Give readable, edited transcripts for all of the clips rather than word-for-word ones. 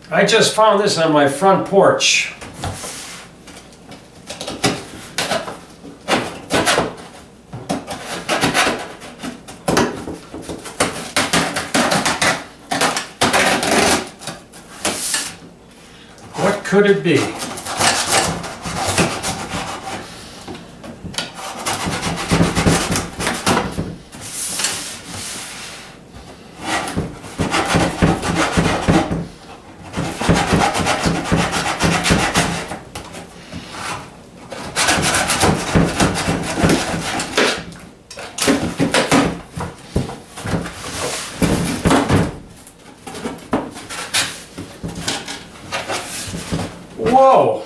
I just found this on my front porch. What could it be? Whoa!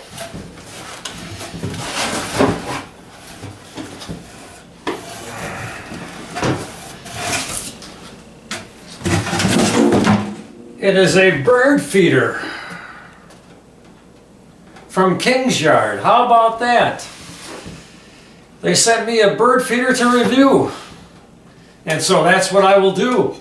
It is a bird feeder from Kingsyard. How about that? They sent me a bird feeder to review, and so that's what I will do.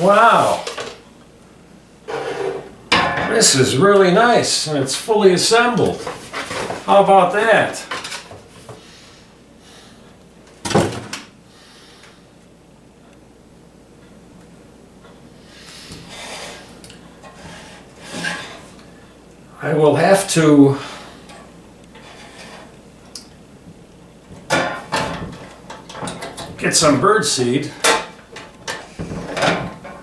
Wow, this is really nice, and it's fully assembled. How about that? I will have to get some bird seed.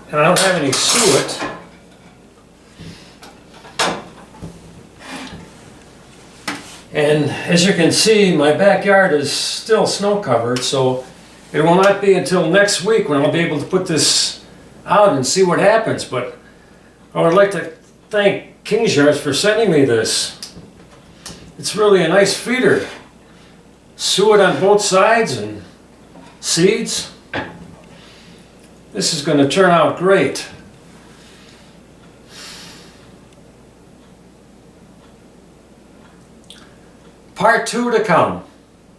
And I don't have any suet. And as you can see, my backyard is still snow covered, so it will not be until next week when I'll be able to put this out and see what happens. But I would like to thank Kingsyard for sending me this. It's really a nice feeder. Suet on both sides and seeds. This is going to turn out great. Part 2 to come.